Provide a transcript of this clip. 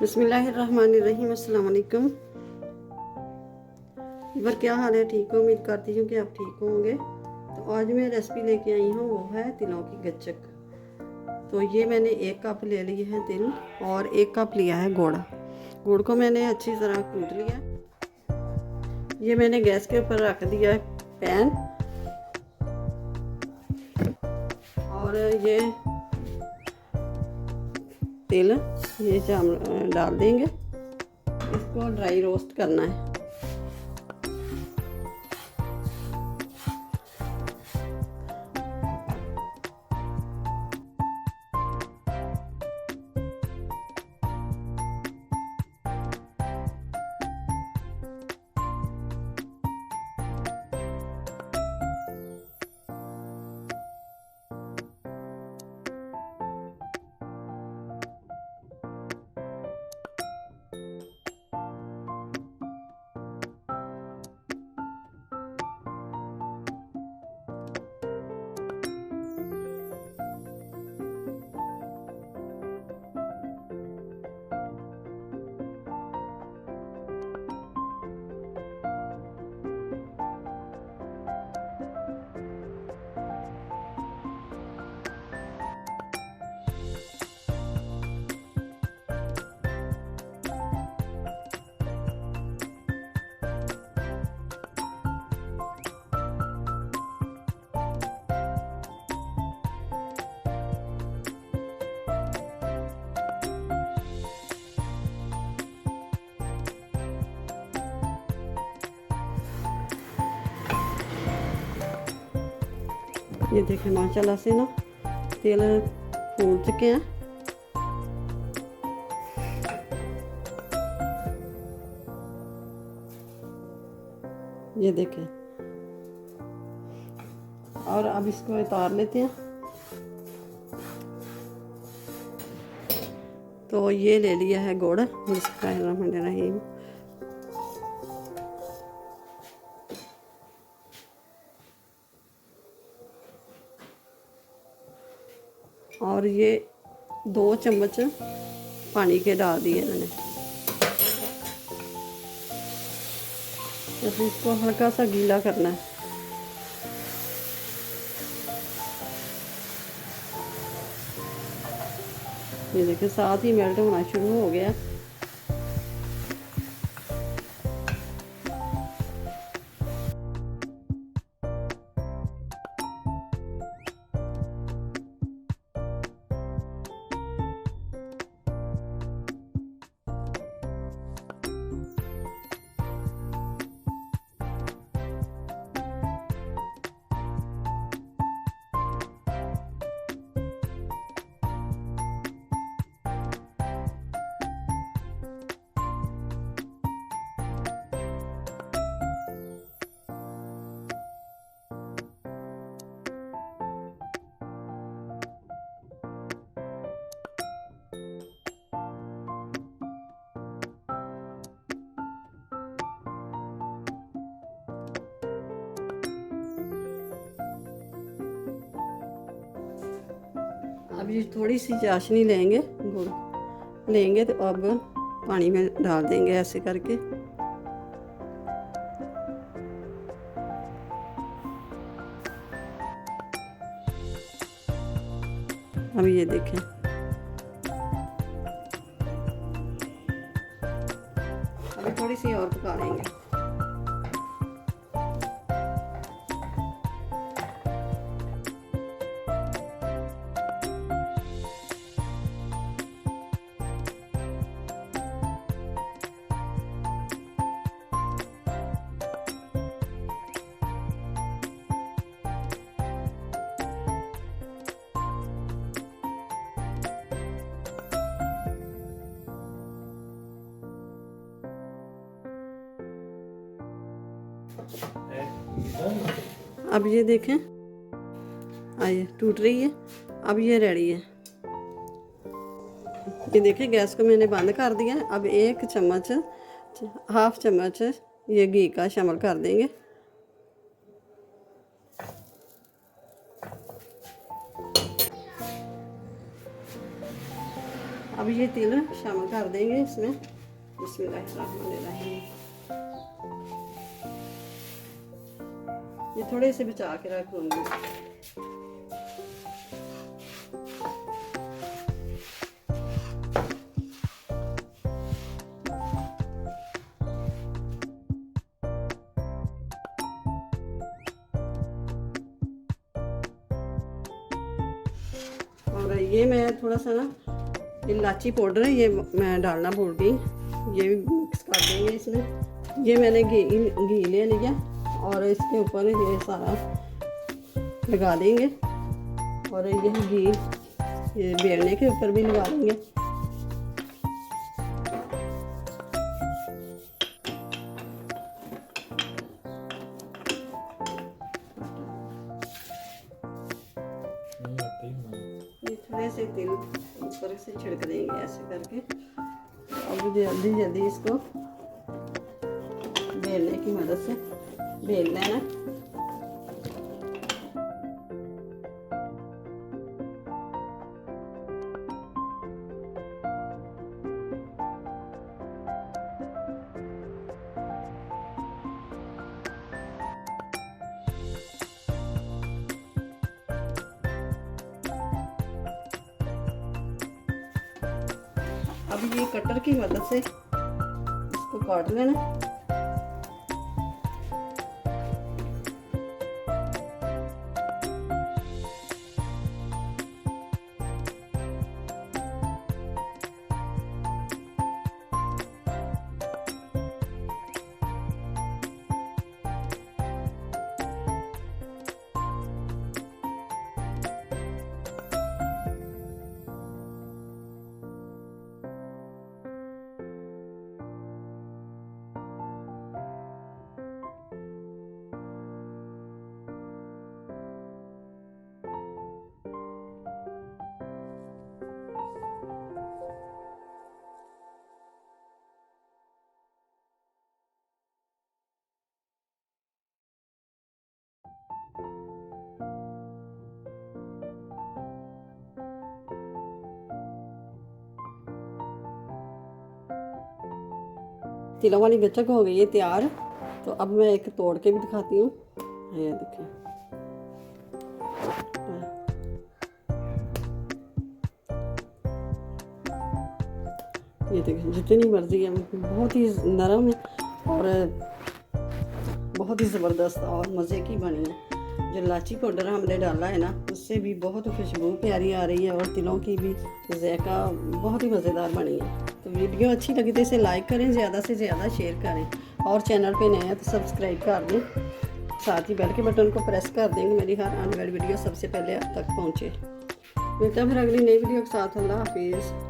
बिस्मिल्लाहिर्रहमानिर्रहीम। अस्सलाम वालेकुम। बर क्या हाल है? ठीक हो? उम्मीद करती हूँ कि आप ठीक होंगे। तो आज मैं रेसिपी लेके आई हूँ, वो है तिलों की गच्चक। तो ये मैंने 1 कप ले लिए हैं तिल और 1 कप लिया है गुड़। गुड़ को मैंने अच्छी तरह कूट लिया। ये मैंने गैस के ऊपर रख दिया है पैन, और ये तिल ये डाल देंगे। इसको ड्राई रोस्ट करना है। ये देखें माशाल्लाह से ना तेल फूल चुके हैं। ये देखें, और अब इसको उतार लेते हैं। तो ये ले लिया है गुड़। बिस्मिल्लाहिर्रहमानिर्रहीम। और ये 2 चम्मच पानी के डाल दिए मैंने। तो इसको हल्का सा गीला करना है। ये देखिए साथ ही मेल्ट होना शुरू हो गया। अब ये थोड़ी सी चाशनी लेंगे, गुड़ लेंगे, तो अब पानी में डाल देंगे ऐसे करके। अब ये देखें, अभी थोड़ी सी और पका लेंगे। अब ये देखें, आइए टूट रही है। अब ये रेडी है। ये देखें, गैस को मैंने बंद कर दिया है। अब 1 चम्मच, हाफ चम्मच ये घी का शामिल कर देंगे। अब ये तिल शामिल कर देंगे इसमें। बिस्मिल्लाहिर्रहमानिर्रहीम। ये थोड़े से बचा के रख लूँगी। और ये मैं थोड़ा सा ना इलायची पाउडर है, ये मैं डालना भूल गई, ये भी मिक्स कर देंगे इसमें। ये मैंने घी ले लिया और इसके ऊपर ये सारा लगा देंगे। और ये घी ये बेलने के ऊपर भी लगा देंगे। ये थोड़े से तेल ऊपर से छिड़क देंगे ऐसे करके। अब जल्दी जल्दी इसको बेलने की मदद से बेल लेना। अब ये कटर की मदद से इसको काट लेना। तिलों वाली गच्चक हो गई है तैयार। तो अब मैं एक तोड़ के भी दिखाती हूँ। ये देखिए, ये देखिए जितनी मर्जी है, बहुत ही नरम है और बहुत ही ज़बरदस्त और मज़े की बनी है। जो इलायची पाउडर हमने डाला है ना, उससे भी बहुत खुशबू प्यारी आ रही है और तिलों की भी ज़ायका बहुत ही मज़ेदार बनी है। तो वीडियो अच्छी लगी तो इसे लाइक करें, ज़्यादा से ज़्यादा शेयर करें और चैनल पे नए हैं तो सब्सक्राइब कर दें। साथ ही बेल के बटन को प्रेस कर देंगे, मेरी हर आने वाली वीडियो सबसे पहले आप तक पहुँचे। मिलता फिर अगली नई वीडियो के साथ। अल्लाह हाफिज़।